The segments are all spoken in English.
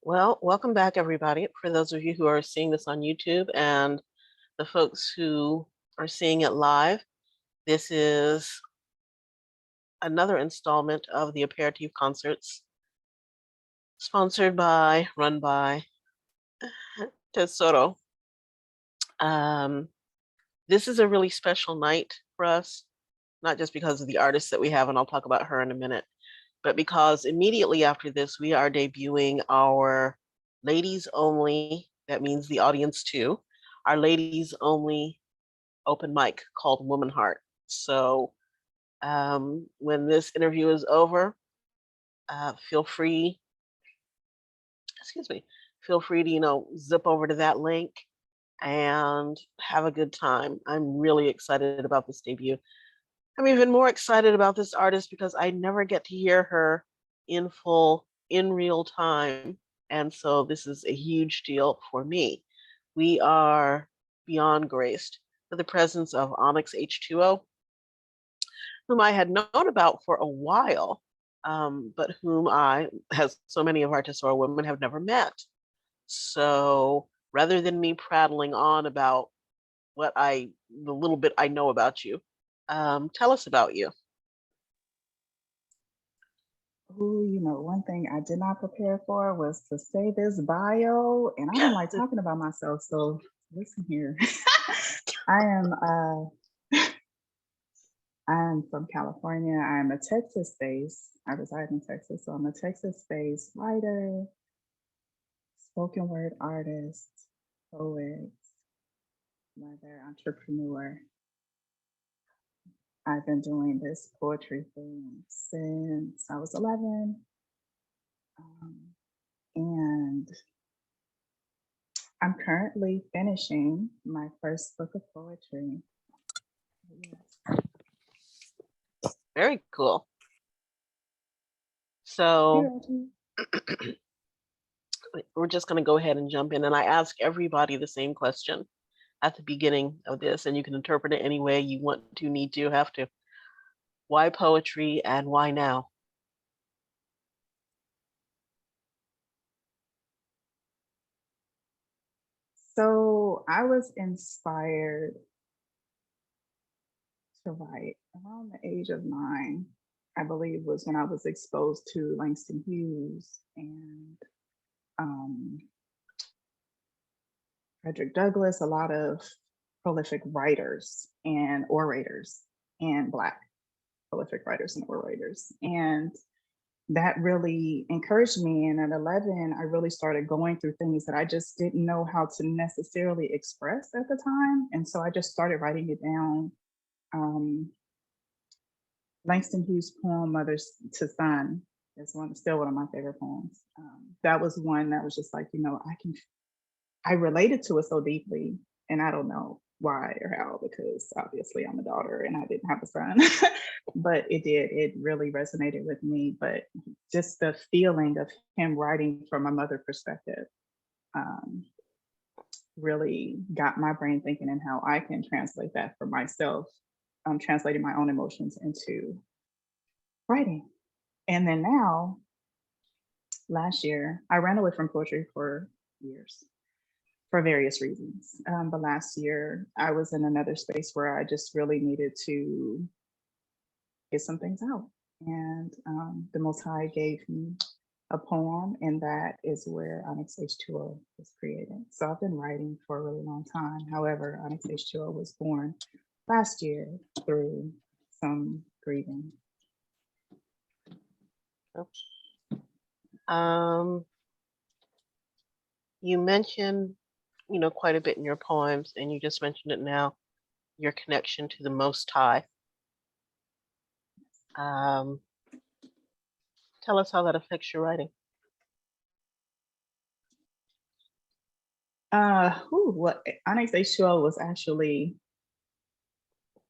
Well, welcome back, everybody. For those of you who are seeing this on YouTube and the folks who are seeing it live, this is another installment of the Aperitif concerts, sponsored by, run by Tesoro. This is a really special night for us, not just because of the artists that we have, and I'll talk about her in a minute, but because immediately after this, we are debuting our ladies only, that means the audience too, our ladies only open mic called Woman Heart. So when this interview is over, feel free, excuse me, feel free to, zip over to that link and have a good time. I'm really excited about this debut. I'm even more excited about this artist because I never get to hear her in full, in real time. And so this is a huge deal for me. We are beyond graced with the presence of ONYXH2O, whom I had known about for a while, but whom I, as so many of our Tesoro women, have never met. So rather than me prattling on about the little bit I know about you, tell us about you. Ooh, one thing I did not prepare for was to say this bio, and I don't like talking about myself, so listen here. I am I'm from California. I'm a Texas-based. I reside in Texas, so I'm a Texas-based writer, spoken word artist, poet, mother, entrepreneur. I've been doing this poetry thing since I was 11. And I'm currently finishing my first book of poetry. Yes. Very cool. So we're just going to go ahead and jump in. And I ask everybody the same question at the beginning of this, and you can interpret it any way you want to, need to, have to. Why poetry and why now? So I was inspired to write around the age of 9, I believe was when I was exposed to Langston Hughes and Frederick Douglass, a lot of prolific writers and orators, and Black prolific writers and orators. And that really encouraged me. And at 11, I really started going through things that I just didn't know how to necessarily express at the time. And so I just started writing it down. Langston Hughes' poem, Mother to Son, is still one of my favorite poems. That was one that was just like, I related to it so deeply, and I don't know why or how, because obviously I'm a daughter and I didn't have a son, but it really resonated with me. But just the feeling of him writing from a mother perspective really got my brain thinking and how I can translate that for myself, translating my own emotions into writing. And then now, last year, I ran away from poetry for years for various reasons. But last year, I was in another space where I just really needed to get some things out. And the Most High gave me a poem, and that is where ONYXH2O was created. So I've been writing for a really long time. However, ONYXH2O was born last year through some grieving. You mentioned, quite a bit in your poems, and you just mentioned it now, your connection to the Most High. Tell us how that affects your writing. What ONYXH2O was actually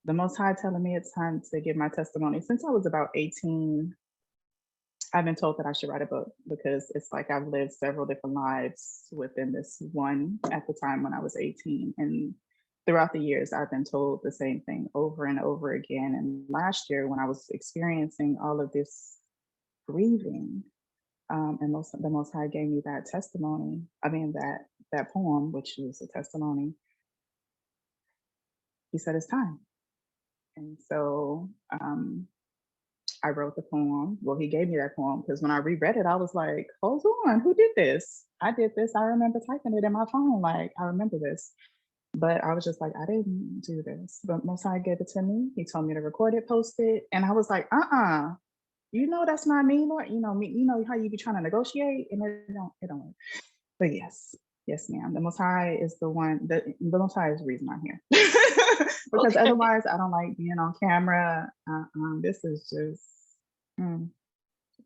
the Most High telling me it's time to give my testimony. Since I was about 18, I've been told that I should write a book because it's like I've lived several different lives within this one at the time when I was 18. And throughout the years, I've been told the same thing over and over again. And last year, when I was experiencing all of this grieving, And the Most High gave me that testimony. I mean, that poem, which was a testimony. He said it's time, and so I wrote the poem. Well, he gave me that poem because when I reread it, I was like, "Hold on, who did this? I did this. I remember typing it in my phone. Like I remember this." But I was just like, I didn't do this. But Most High gave it to me. He told me to record it, post it, and I was like, you know that's not me, Lord. You know me. You know how you be trying to negotiate, and it don't work. But yes, ma'am. The Most High is the one. The Most High is the reason I'm here. Because Okay. otherwise, I don't like being on camera. This is just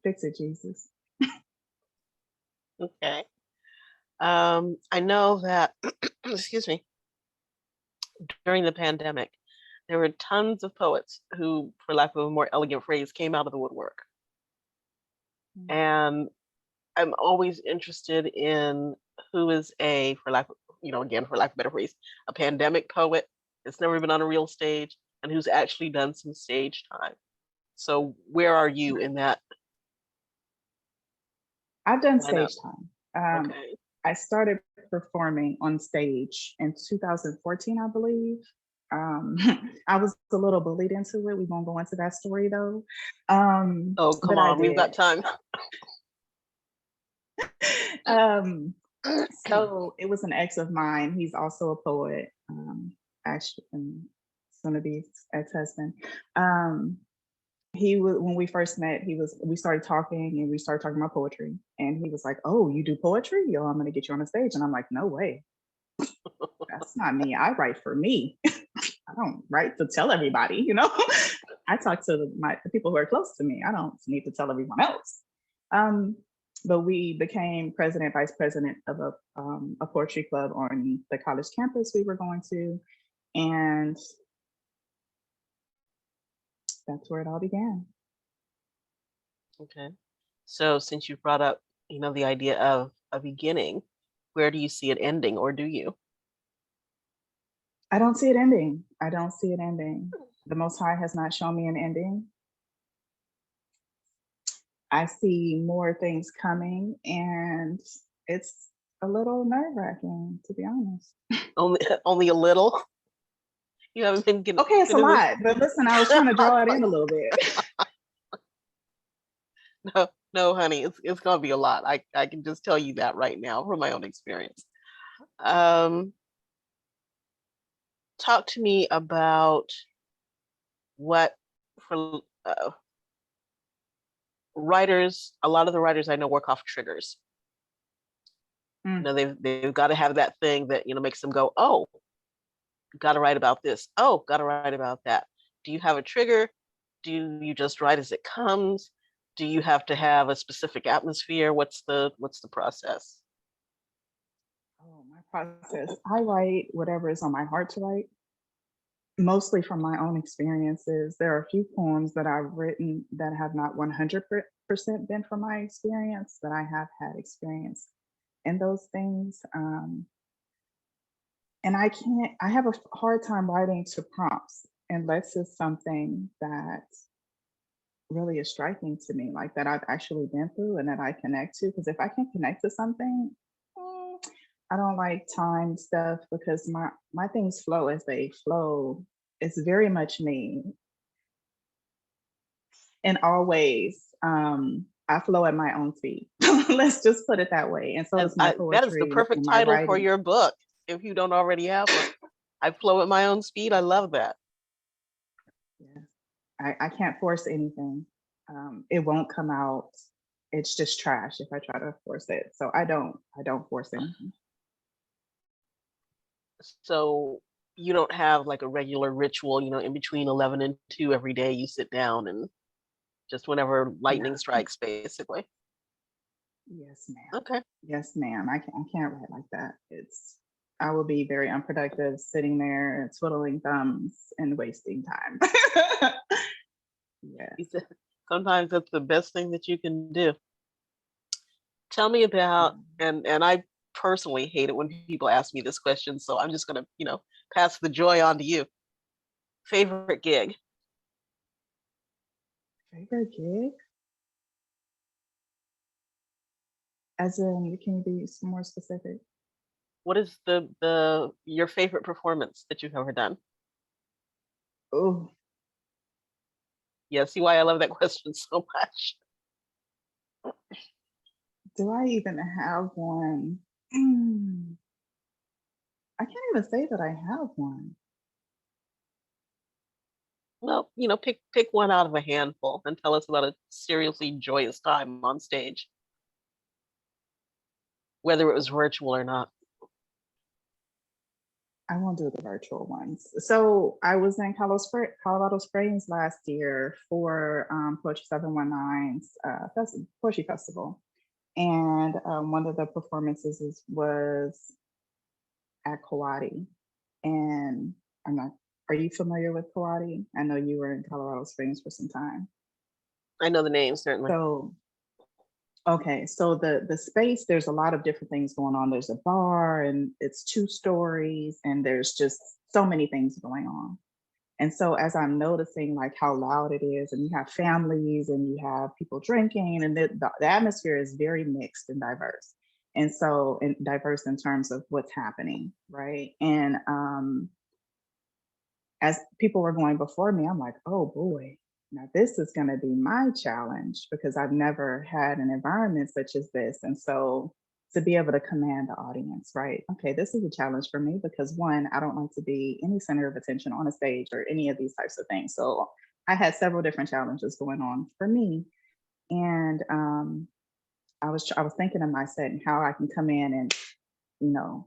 fix it, Jesus. Okay. I know that, excuse me, during the pandemic, there were tons of poets who, for lack of a more elegant phrase, came out of the woodwork. Mm. And I'm always interested in who is again, for lack of a better phrase, a pandemic poet that's never been on a real stage and who's actually done some stage time. So where are you Right. in that I've done lineup? stage time. Um, Okay. I started performing on stage in 2014, I believe. Um, I was a little bullied into it. We won't go into that story though. Oh, come But I on, we've did. got time. Um, so it was an ex of mine. He's also a poet. Actually, soon to be ex-husband. Um, he was when we first met. We started talking and we started talking about poetry. And he was like, "Oh, you do poetry? Yo, I'm gonna get you on the stage." And I'm like, "No way, that's not me. I write for me. I don't write to tell everybody. You know, I talk to the people who are close to me. I don't need to tell everyone else." Um, but we became president, vice president of a poetry club on the college campus we were going to, and that's where it all began. Okay. So since you brought up, the idea of a beginning, where do you see it ending, or do you? I don't see it ending. I don't see it ending. The Most High has not shown me an ending. I see more things coming, and it's a little nerve wracking, to be honest. Only only a little? You haven't been getting Okay, it's a getting this. lot, but listen, I was trying to draw it in a little bit. No, no, honey, it's gonna be a lot. I can just tell you that right now from my own experience. Um, Talk to me about what for writers. A lot of the writers I know work off triggers. Mm. They've got to have that thing that makes them go, oh, got to write about this. Oh, got to write about that. Do you have a trigger? Do you just write as it comes? Do you have to have a specific atmosphere? What's the process? Oh, my process. I write whatever is on my heart to write, mostly from my own experiences. There are a few poems that I've written that have not 100% been from my experience, but I have had experience in those things. And I have a hard time writing to prompts unless it's something that really is striking to me, like that I've actually been through and that I connect to. Because if I can connect to something, mm, I don't like time stuff because my things flow as they flow. It's very much me in all ways. I flow at my own speed. Let's just put it that way. And so And does my that is the poetry and perfect my title for writing. your book, if you don't already have one. I flow at my own speed. I love that. Yeah. I can't force anything. It won't come out. It's just trash if I try to force it. So I don't force anything. So you don't have like a regular ritual, in between 11 and 2 every day. You sit down and just whenever lightning No. strikes, basically. Yes, ma'am. Okay. Yes, ma'am. I can't write like that. I will be very unproductive sitting there twiddling thumbs and wasting time. Yes. Sometimes that's the best thing that you can do. Tell me about, Um, and I personally hate it when people ask me this question, so I'm just gonna, pass the joy on to you. Favorite gig? Favorite gig? As in, can you be more specific? What is the your favorite performance that you've ever done? Oh, Yeah, see why I love that question so much. do I even have one? Mm, I can't even say that I have one. Well, pick one out of a handful and tell us about a seriously joyous time on stage, whether it was virtual or not. I won't do the virtual ones. So I was in Colorado Springs last year for Poetry 719's Poetry Festival. And one of the was at Kawadi. And I'm not, are you familiar with Kawadi? I know you were in Colorado Springs for some time. I know the name, certainly. So, okay, so the space, there's a lot of different things going on. There's a bar and it's 2 stories and there's just so many things going on. And so as I'm noticing like how loud it is, and you have families and you have people drinking, and the atmosphere is very mixed and diverse. And so, and diverse in terms of what's happening, right? And as people were going before me, I'm like, oh boy, now this is going to be my challenge because I've never had an environment such as this. And so to be able to command the audience, right? Okay, this is a challenge for me because one, I don't like to be any center of attention on a stage or any of these types of things. So I had several different challenges going on for me. And I was thinking of my set and how I can come in and, you know,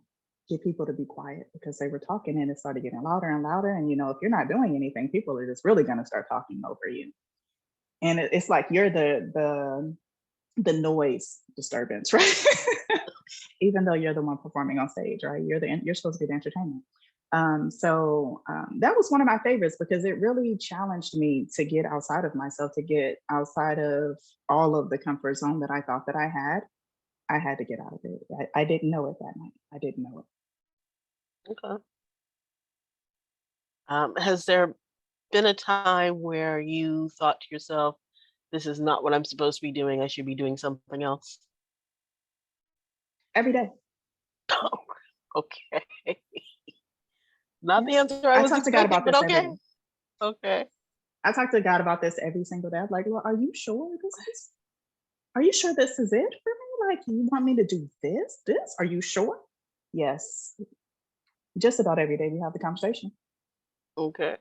get people to be quiet because they were talking and it started getting louder and louder. And if you're not doing anything, people are just really going to start talking over you. And it's like you're the noise disturbance, right? Even though you're the one performing on stage, right? You're supposed to be the entertainment. That was one of my favorites because it really challenged me to get outside of myself, to get outside of all of the comfort zone that I thought that I had. I had to get out of it. I didn't know it that night. I didn't know it. Okay. Has there been a time where you thought to yourself, this is not what I'm supposed to be doing. I should be doing something else? Every day. Okay. Not the Yes. answer I I was talk to God expecting, about but this every okay. day. Okay. I talk to God about this every single day. I'm like, well, are you sure are you sure this is it for me? Like, you want me to do this? This? Are you sure? Yes. Just about every day we have the conversation. Okay.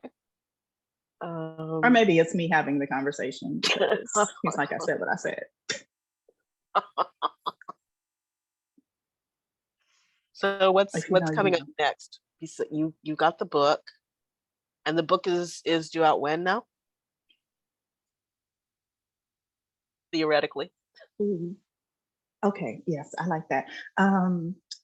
Or maybe it's me having the conversation because he's like, I said what I said. So what's If you what's know, you coming up know. next? You got the book, and the book is due out when now? Theoretically. Ooh. Okay, yes, I like that.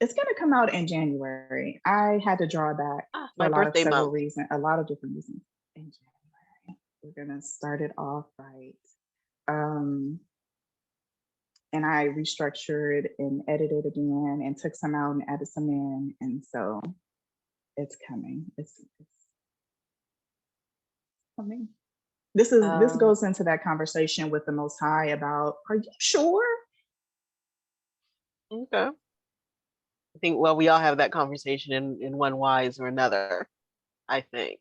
It's gonna come out in January. I had to draw back for My birthday month. a lot of different reasons. In January, we're gonna start it off right. Um, and I restructured and edited again and took some out and added some in. And so it's coming. It's coming. This Um, goes into that conversation with the Most High about, are you sure? okay. I think well, we all have that conversation in one wise or another, I think.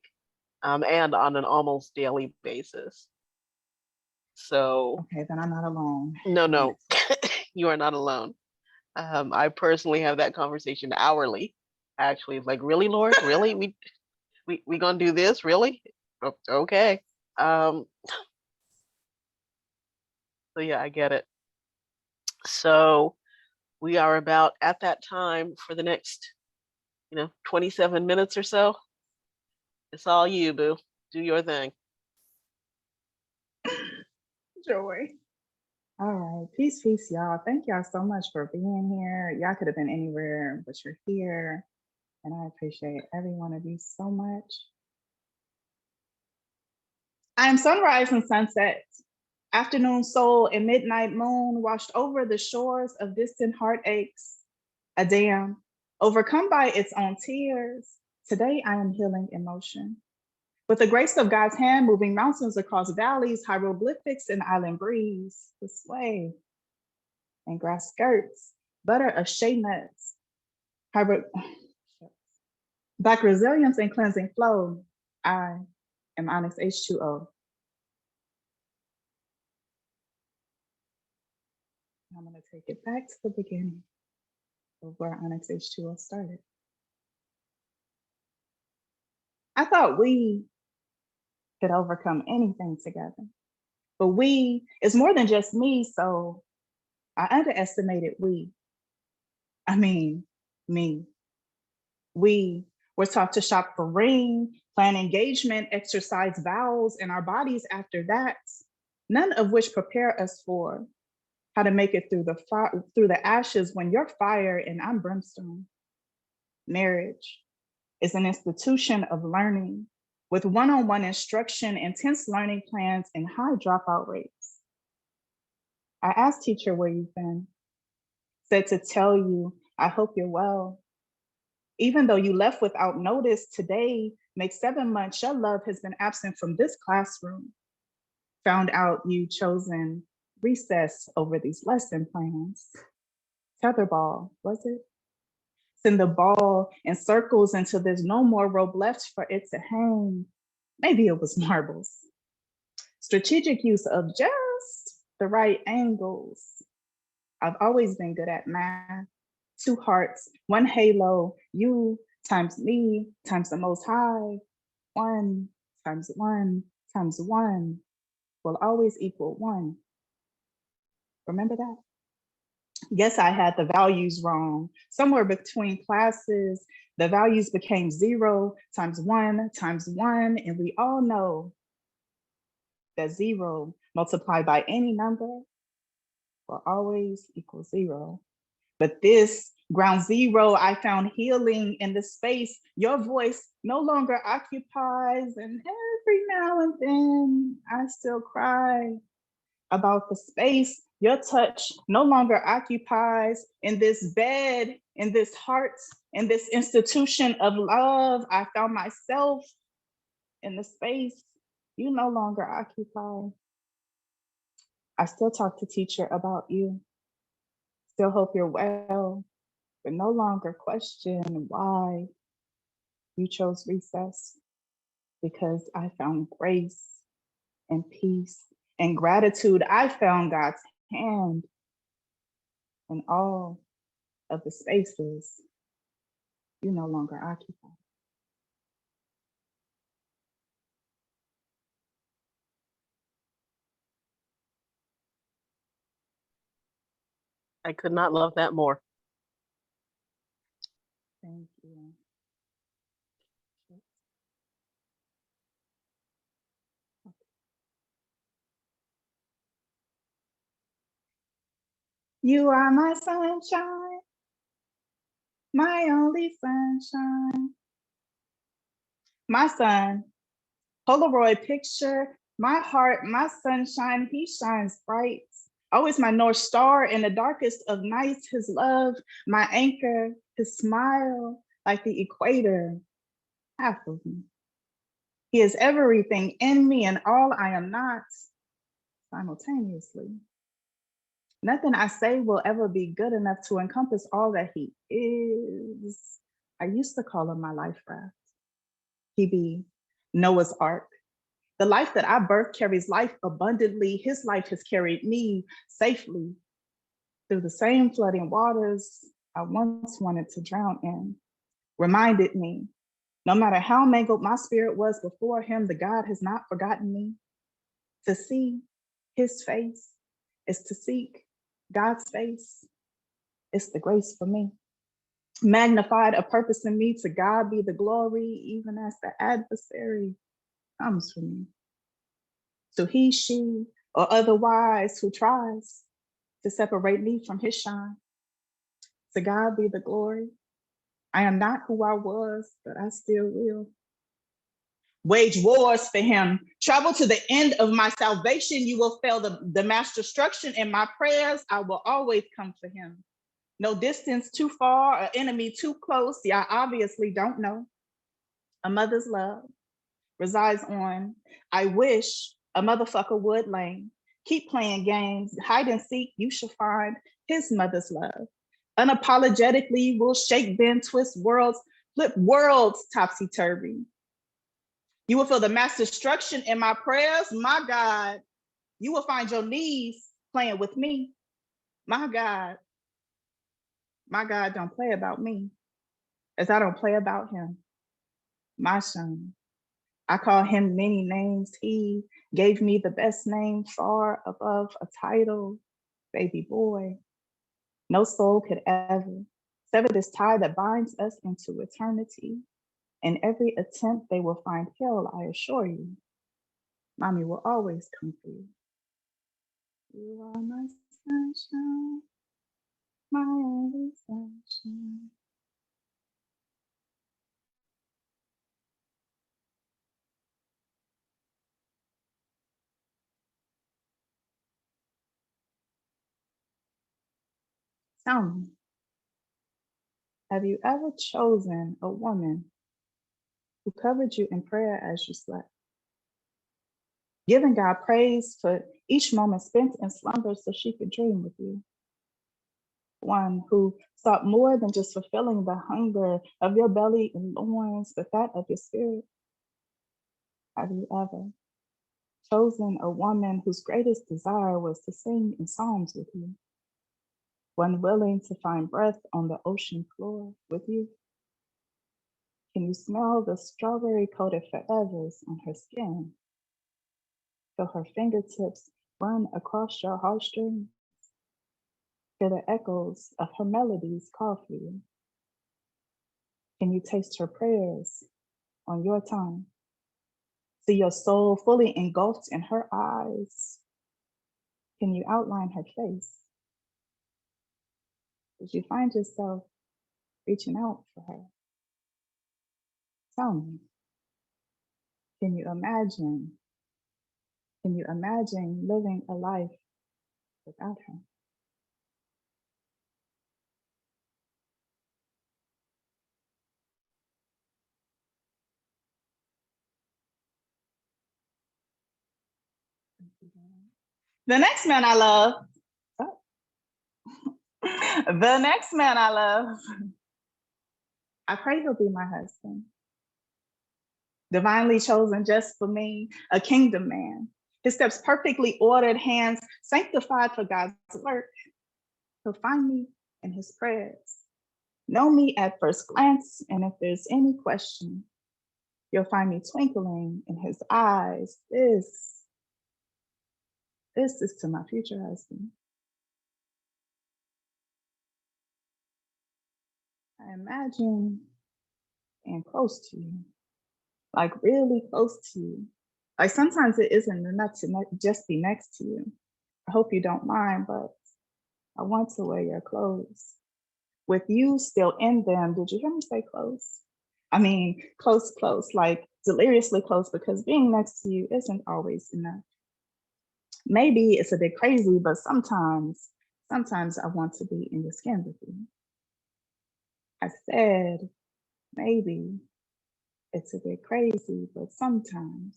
And on an almost daily basis. So Okay, then I'm not alone. no, Yes. you are not alone. I personally have that conversation hourly. Actually, it's like, really, Lord, really, we gonna do this, really? Okay. Um, so yeah, I get it. So we are about at that time for the next, 27 minutes or so. It's all you, boo. Do your thing. Joy. All right. Peace, peace, y'all. Thank y'all so much for being here. Y'all could have been anywhere, but you're here. And I appreciate every one of you so much. I am sunrise and sunset, afternoon soul and midnight moon washed over the shores of distant heartaches. A dam, overcome by its own tears. Today I am healing emotion. With the grace of God's hand, moving mountains across valleys, hieroglyphics and island breeze. This way. and grass skirts, butter of shea nuts, hybrid, Black resilience and cleansing flow. I am ONYXH2O. I'm going to take it back to the beginning of where ONYXH2O started. I thought we could overcome anything together, but we is more than just me, so I underestimated we. I mean, me. We were taught to shop for ring, plan engagement, exercise vows, and our bodies after that, none of which prepare us for how to make it through the ashes when you're fire and I'm brimstone. Marriage is an institution of learning with one-on-one instruction, intense learning plans, and high dropout rates. I asked teacher where you've been, said to tell you, I hope you're well. Even though you left without notice, today makes 7 months your love has been absent from this classroom. Found out you chosen recess over these lesson plans. Tetherball, was it? Send the ball in circles until there's no more rope left for it to hang. Maybe it was marbles. Strategic use of just the right angles. I've always been good at math. 2 hearts, 1 halo, you times me times the most high. 1 times 1 times 1 will always equal 1. Remember that? Yes, I had the values wrong. Somewhere between classes, the values became 0 times 1 times 1, and we all know that 0 multiplied by any number will always equal 0. But this ground zero, I found healing in the space your voice no longer occupies, and every now and then I still cry about the space your touch no longer occupies in this bed, in this heart, in this institution of love. I found myself in the space you no longer occupy. I still talk to teacher about you, still hope you're well, but no longer question why you chose recess, because I found grace and peace and gratitude. I found God's hand in all of the spaces you no longer occupy. I could not love that more. Thank you. You are my sunshine, my only sunshine. My sun, Polaroid picture, my heart, my sunshine, he shines bright. Always my North Star in the darkest of nights, his love, my anchor, his smile, like the equator, half of me. He is everything in me and all I am not simultaneously. Nothing I say will ever be good enough to encompass all that he is. I used to call him my life raft. He be Noah's Ark. The life that I birthed carries life abundantly. His life has carried me safely through the same flooding waters I once wanted to drown in. Reminded me, no matter how mangled my spirit was before him, the God has not forgotten me. To see his face is to seek God's face. It's the grace for me. Magnified a purpose in me, to God be the glory, even as the adversary comes for me. So he, she, or otherwise who tries to separate me from his shine, to God be the glory. I am not who I was, but I still will. Wage wars for him. Travel to the end of my salvation. You will fail the mass destruction in my prayers. I will always come for him. No distance too far, an enemy too close. Yeah, I obviously don't know. A mother's love resides on, I wish a motherfucker would lane. Keep playing games, hide and seek, you should find. his mother's love. Unapologetically, we'll shake, bend, twist worlds, flip worlds topsy-turvy. You will feel the mass destruction in my prayers. My God, you will find your knees playing with me. My God don't play about me as I don't play about him. My son, I call him many names. He gave me the best name far above a title, baby boy. No soul could ever sever this tie that binds us into eternity. In every attempt, they will find hell, I assure you. Mommy will always come through. You are my sunshine, my only sunshine. Tell me, have you ever chosen a woman who covered you in prayer as you slept? Giving God praise for each moment spent in slumber so she could dream with you. One who sought more than just fulfilling the hunger of your belly and loins, but that of your spirit. Have you ever chosen a woman whose greatest desire was to sing in psalms with you? One willing to find breath on the ocean floor with you? Can you smell the strawberry coated forevers on her skin? Feel her fingertips run across your heartstrings? Hear the echoes of her melodies call for you? Can you taste her prayers on your tongue? See your soul fully engulfed in her eyes? Can you outline her face? Did you find yourself reaching out for her? Tell me, can you imagine? Can you imagine living a life without her? The next man I love, oh, the next man I love, I pray he'll be my husband. Divinely chosen just for me, a kingdom man. His steps perfectly ordered, hands sanctified for God's work. He'll find me in his prayers. Know me at first glance, and if there's any question, you'll find me twinkling in his eyes. This is to my future husband. I imagine being close to you, like really close to you. Like sometimes it isn't enough to just be next to you. I hope you don't mind, but I want to wear your clothes. With you still in them, did you hear me say close? I mean, close, like deliriously close, because being next to you isn't always enough. Maybe it's a bit crazy, but sometimes I want to be in your skin with you. I said, maybe it's a bit crazy, but sometimes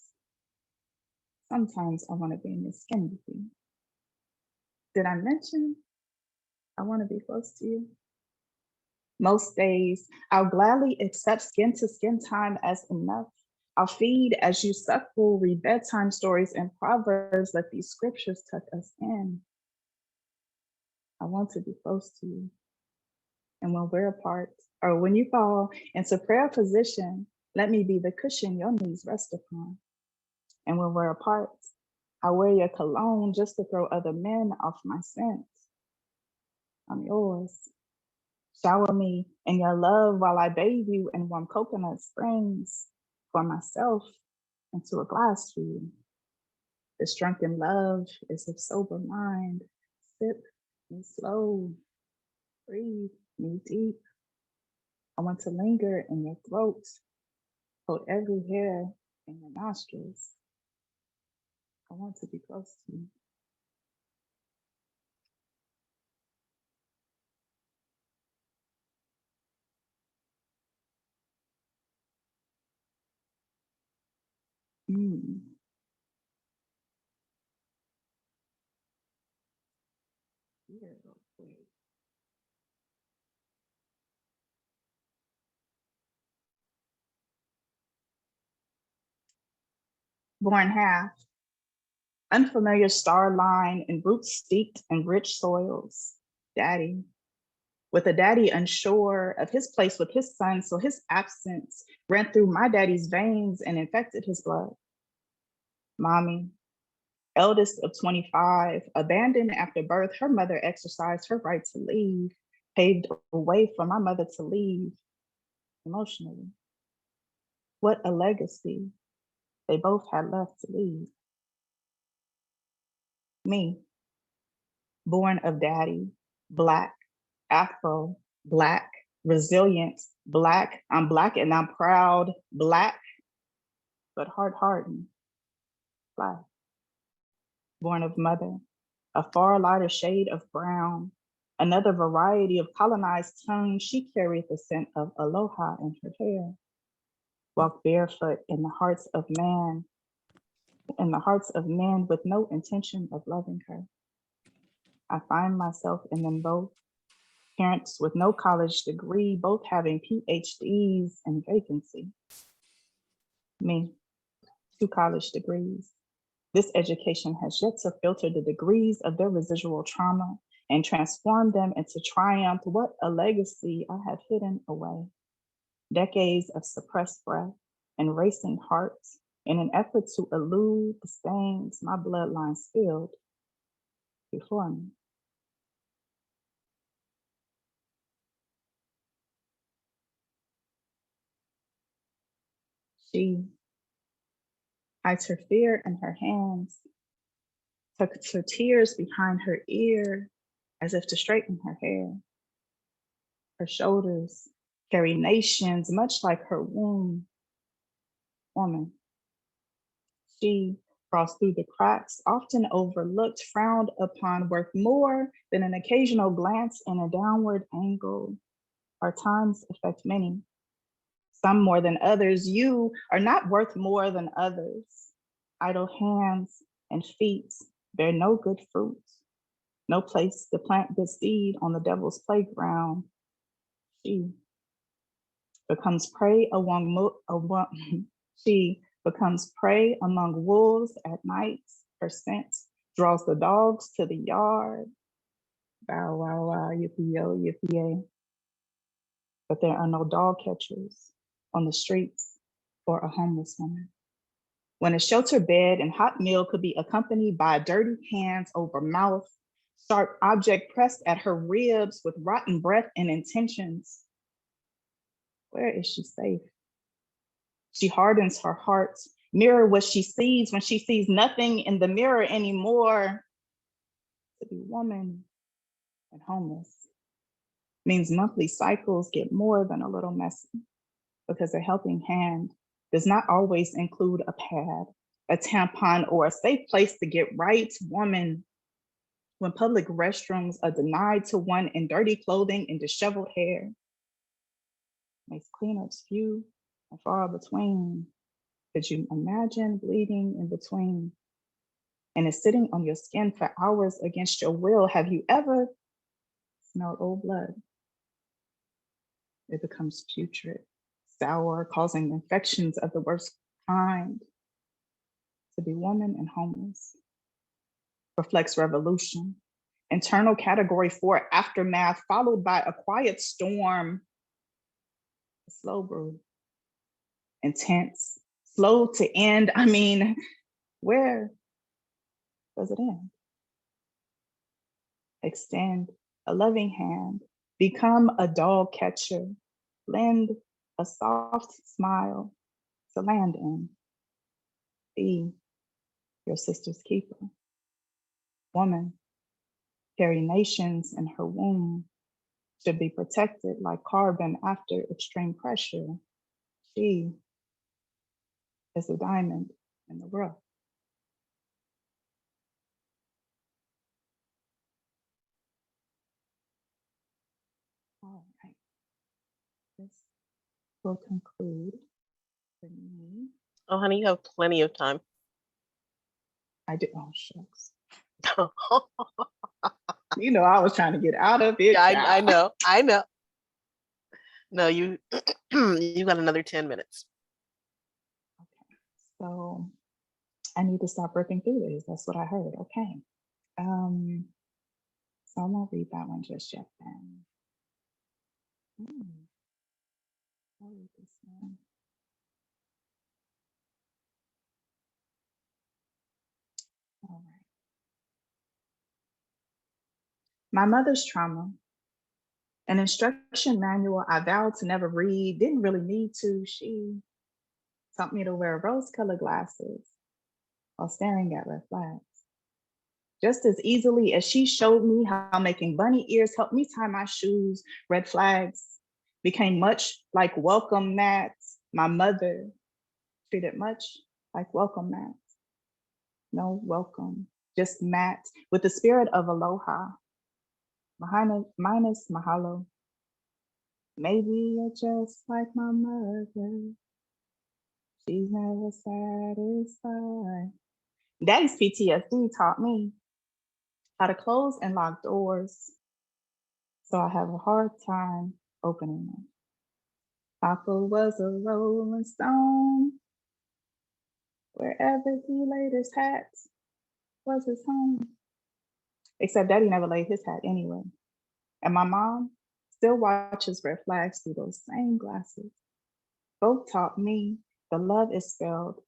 I want to be in your skin with you. Did I mention I want to be close to you? Most days, I'll gladly accept skin to skin time as enough. I'll feed as you suckle, read bedtime stories and proverbs, let these scriptures tuck us in. I want to be close to you. And when we're apart, or when you fall into prayer position, let me be the cushion your knees rest upon. And when we're apart, I wear your cologne just to throw other men off my scent. I'm yours. Shower me in your love while I bathe you in warm coconut springs. For myself into a glass for you. This drunken love is of sober mind. Sip me slow, breathe me deep. I want to linger in your throat, hold every hair in your nostrils. I want to be close to you. here real quick. Born half, unfamiliar star line and roots steeped in rich soils. Daddy, with a daddy unsure of his place with his son, so his absence ran through my daddy's veins and infected his blood. Mommy, eldest of 25, abandoned after birth, her mother exercised her right to leave, paved a way for my mother to leave emotionally. What a legacy they both had left to leave. Me, born of daddy, Black, Afro, Black, resilient, Black. I'm Black and I'm proud, Black, but hard-hardened, Black. Born of mother, a far lighter shade of brown, another variety of colonized tongue, she carried the scent of aloha in her hair. Walked barefoot in the hearts of men with no intention of loving her. I find myself in them both, parents with no college degree, both having PhDs and vacancy. Me, 2 college degrees. This education has yet to filter the degrees of their residual trauma and transform them into triumph. What a legacy I have hidden away. Decades of suppressed breath and racing hearts in an effort to elude the stains my bloodline spilled before me. She hides her fear in her hands, tucks her tears behind her ear as if to straighten her hair. Her shoulders carry nations much like her womb. Woman, she crawls through the cracks, often overlooked, frowned upon, worth more than an occasional glance in a downward angle. Our times affect many, some more than others. You are not worth more than others. Idle hands and feet bear no good fruit, no place to plant good seed on the devil's playground. She becomes prey she becomes prey among wolves at night. Her scent draws the dogs to the yard. Bow, wow, wow, yippee-yo, yippee-yay. But there are no dog catchers on the streets for a homeless woman. When a shelter bed and hot meal could be accompanied by dirty hands over mouth, sharp object pressed at her ribs with rotten breath and intentions. Where is she safe? She hardens her heart, mirror what she sees when she sees nothing in the mirror anymore. To be woman and homeless means monthly cycles get more than a little messy, because a helping hand does not always include a pad, a tampon, or a safe place to get right. Woman, when public restrooms are denied to one in dirty clothing and disheveled hair, makes cleanups few and far between. Could you imagine bleeding in between? And it's sitting on your skin for hours against your will. Have you ever smelled old blood? It becomes putrid, sour, causing infections of the worst kind. To be woman and homeless reflects revolution, internal category 4 aftermath, followed by a quiet storm, a slow brew, intense, slow to end. I mean, where does it end? Extend a loving hand, become a dog catcher, lend a soft smile to land in. Be your sister's keeper. Woman, carry nations in her womb, should be protected like carbon after extreme pressure. She is a diamond in the rough. All right, this will conclude for me. Oh, honey, you have plenty of time. I do, oh shucks. You know, I was trying to get out of it, Yeah, I child. know. I know. No, you you got another 10 minutes. So I need to stop ripping through this. That's what I heard. Okay. Um, so I won't read that one just yet then. I'll read this one. All right. My mother's trauma, an instruction manual I vowed to never read, didn't really need to. She taught me to wear rose-colored glasses while staring at red flags. Just as easily as she showed me how making bunny ears helped me tie my shoes, red flags became much like welcome mats. My mother treated much like welcome mats. No welcome, just mats with the spirit of aloha, minus mahalo. Maybe you're just like my mother. She's never satisfied. Daddy's PTSD taught me how to close and lock doors, so I have a hard time opening them. Papa was a rolling stone. Wherever he laid his hat was his home. Except Daddy never laid his hat anyway. And my mom still watches red flags through those same glasses. Both taught me the love is spelled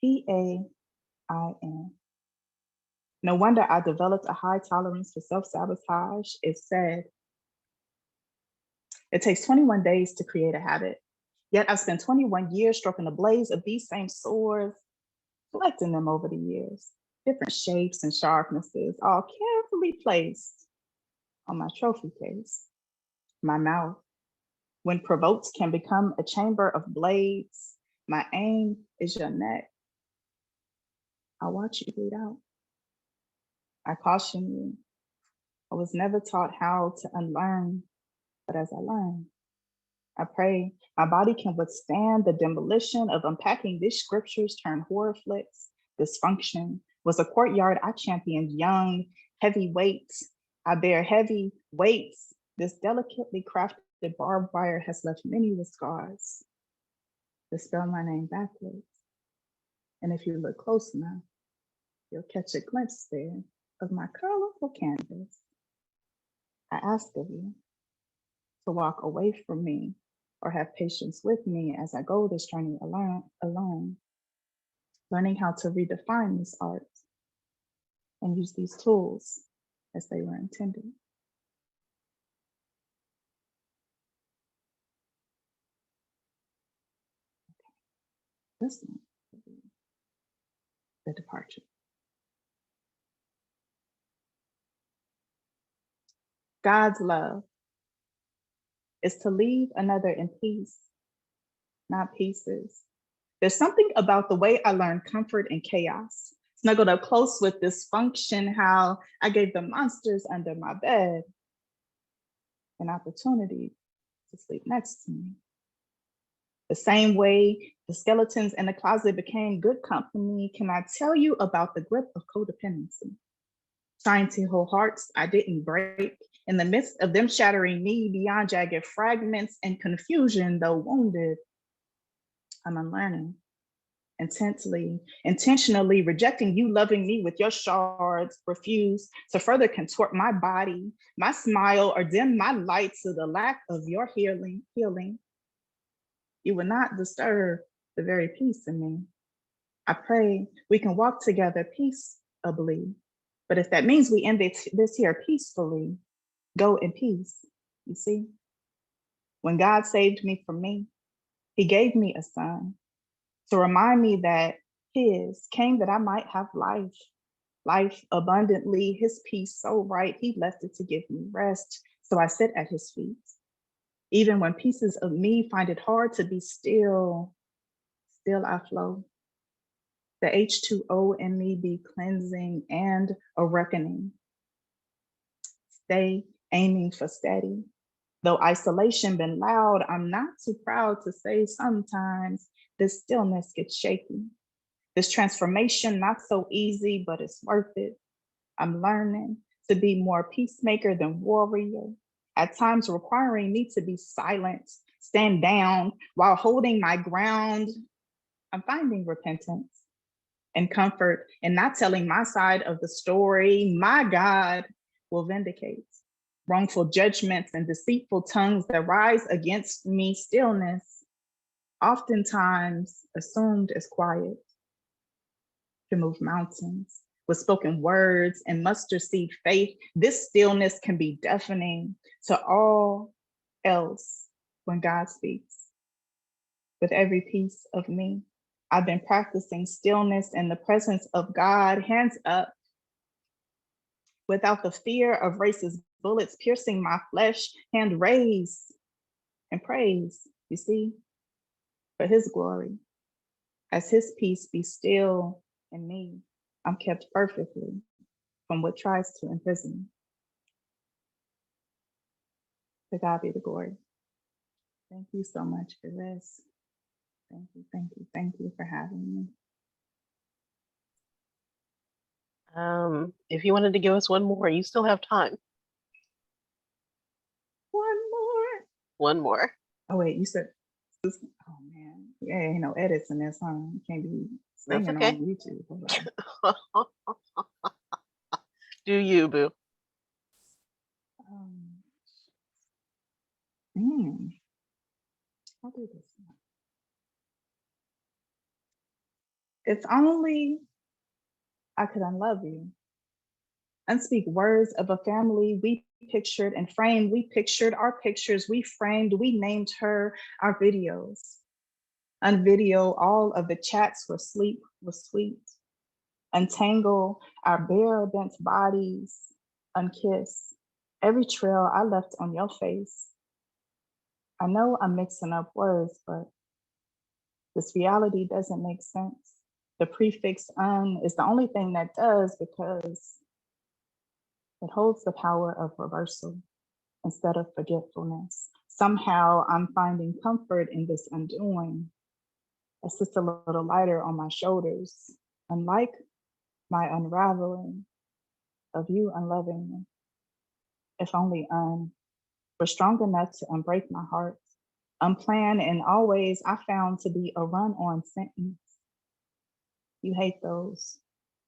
Pain. No wonder I developed a high tolerance for self-sabotage. It said, it takes 21 days to create a habit. Yet I've spent 21 years stroking the blades of these same swords, collecting them over the years, different shapes and sharpnesses, all carefully placed on my trophy case. My mouth, when provoked, can become a chamber of blades. My aim is your neck. I'll watch you bleed out. I caution you. I was never taught how to unlearn, but as I learn, I pray my body can withstand the demolition of unpacking these scriptures turned horror flicks. Dysfunction was a courtyard I championed young, heavy weights. I bear heavy weights. This delicately crafted barbed wire has left many with scars that spell my name backwards. And if you look close enough, you'll catch a glimpse there of my colorful canvas. I ask of you to walk away from me or have patience with me as I go this journey alone, learning how to redefine this art and use these tools as they were intended. This one will be the departure. God's love is to leave another in peace, not pieces. There's something about the way I learned comfort in chaos, snuggled up close with dysfunction, how I gave the monsters under my bed an opportunity to sleep next to me. The same way the skeletons in the closet became good company, can I tell you about the grip of codependency? Trying to hold hearts I didn't break in the midst of them shattering me beyond jagged fragments and confusion, though wounded, I'm unlearning. Intentionally rejecting you, loving me with your shards, refuse to further contort my body, my smile, or dim my light to the lack of your healing. You will not disturb the very peace in me. I pray we can walk together peaceably, but if that means we end this here peacefully, go in peace, you see? When God saved me from me, he gave me a son to remind me that his came that I might have life abundantly, his peace so right, he left it to give me rest. So I sit at his feet. Even when pieces of me find it hard to be still I flow. The H2O in me be cleansing and a reckoning. Stay aiming for steady. Though isolation been loud, I'm not too proud to say sometimes this stillness gets shaky. This transformation, not so easy, but it's worth it. I'm learning to be more peacemaker than warrior, at times requiring me to be silent, stand down while holding my ground. I'm finding repentance and comfort and not telling my side of the story. My God will vindicate wrongful judgments and deceitful tongues that rise against me. Stillness, oftentimes assumed as quiet, can move mountains with spoken words and mustard seed faith. This stillness can be deafening to all else when God speaks. With every piece of me, I've been practicing stillness in the presence of God, hands up, without the fear of racist bullets piercing my flesh, hand raised and praise, you see, for his glory. As his peace be still in me, I'm kept perfectly from what tries to imprison me. To God be the glory. Thank you so much for this. Thank you, thank you, thank you for having me. If you wanted to give us one more, you still have time. One more. One more. Oh wait, you said, oh man, yeah, ain't no edits in this, huh? You can't be That's singing okay. on YouTube. Hold on. Do you, boo? I'll do this one. If only I could unlove you. Unspeak words of a family we pictured and framed. We pictured our pictures, we framed, we named her our videos. Unvideo all of the chats where sleep was sweet. Untangle our bare bent bodies, unkiss every trail I left on your face. I know I'm mixing up words, but this reality doesn't make sense. The prefix un is the only thing that does because it holds the power of reversal instead of forgetfulness. Somehow I'm finding comfort in this undoing. It sits a little lighter on my shoulders, unlike my unraveling of you unloving me. If only were strong enough to unbreak my heart. Unplanned and always I found to be a run-on sentence. You hate those.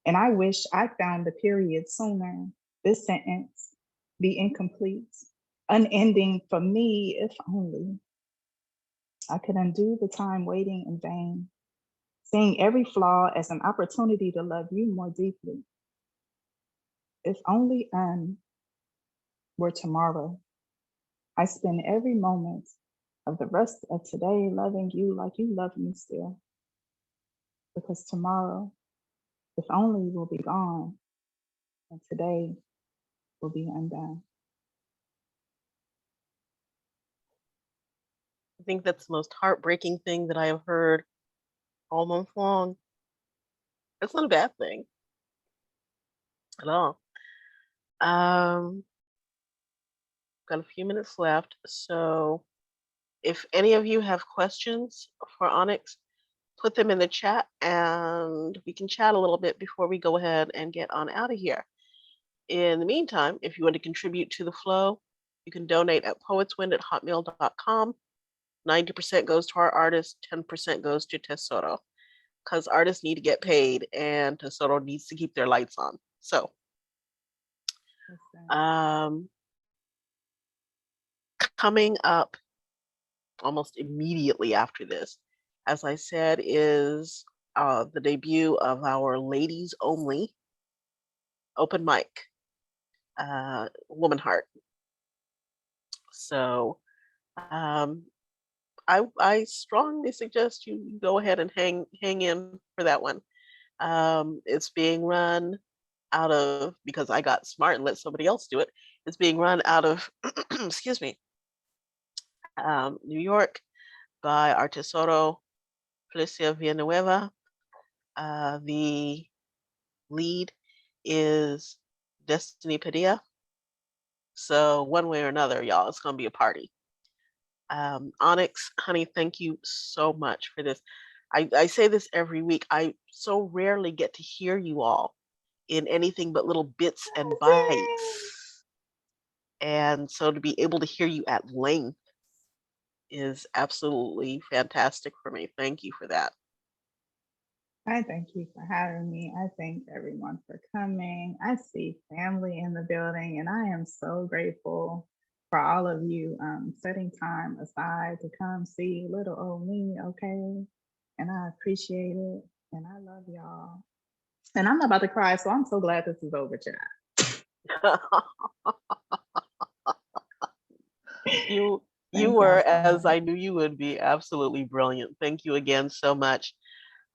And I wish I found the period sooner. This sentence be incomplete, unending for me, if only I could undo the time waiting in vain, seeing every flaw as an opportunity to love you more deeply. If only were tomorrow, I spend every moment of the rest of today loving you like you love me still. Because tomorrow, if only, will be gone, and today will be undone. I think that's the most heartbreaking thing that I have heard all month long. That's not a bad thing at all. Got a few minutes left, so if any of you have questions for Onyx, put them in the chat and we can chat a little bit before we go ahead and get on out of here. In the meantime, if you want to contribute to the flow, you can donate at poetswind@hotmail.com. 90% goes to our artists, 10% goes to Tesoro, because artists need to get paid and Tesoro needs to keep their lights on. So, coming up almost immediately after this, as I said, is the debut of our ladies only open mic, Woman Heart. So I strongly suggest you go ahead and hang in for that one. It's being run out of, because I got smart and let somebody else do it. It's being run out of, excuse me, New York by our Tesoro Felicia Villanueva. The lead is Destiny Padilla. So one way or another, y'all, it's gonna be a party. Onyx, honey, thank you so much for this. I say this every week. I so rarely get to hear you all in anything but little bits and Amazing. bites. And so to be able to hear you at length is absolutely fantastic for me. Thank you for that. I thank you for having me. I thank everyone for coming. I see family in the building, and I am so grateful for all of you setting time aside to come see little old me, okay? And I appreciate it, and I love y'all. And I'm about to cry, so I'm so glad this is over, chat. you you Thank y'all were, so as much. I knew you would be, absolutely brilliant. Thank you again so much.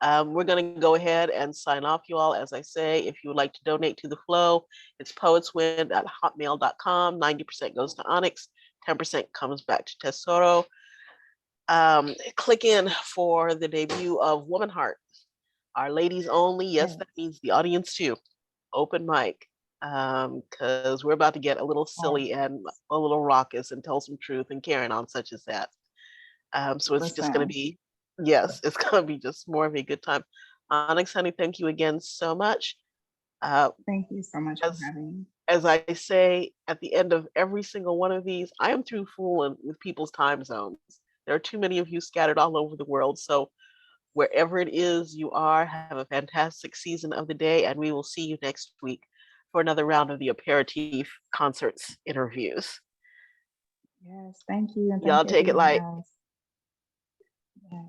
We're going to go ahead and sign off, you all. As I say, if you would like to donate to the flow, it's poetswind@hotmail.com. 90% goes to Onyx, 10% comes back to Tesoro. Click in for the debut of Woman Heart, our ladies only. Yes, Yes. that means the audience too. Open mic, because we're about to get a little silly and a little raucous and tell some truth and carrying on such as that. So it's just going to Listen, be, yes, it's going to be just more of a good time. Onyx, honey, thank you again so much. Uh, thank you so much for as having me. as I say at the end of every single one of these, I am through fooling with people's time zones. There are too many of you scattered all over the world. So wherever it is you are, have a fantastic season of the day, and we will see you next week for another round of the Aperitif concerts interviews. Yes, thank you, and thank Y'all take it everyone light. else. Yes.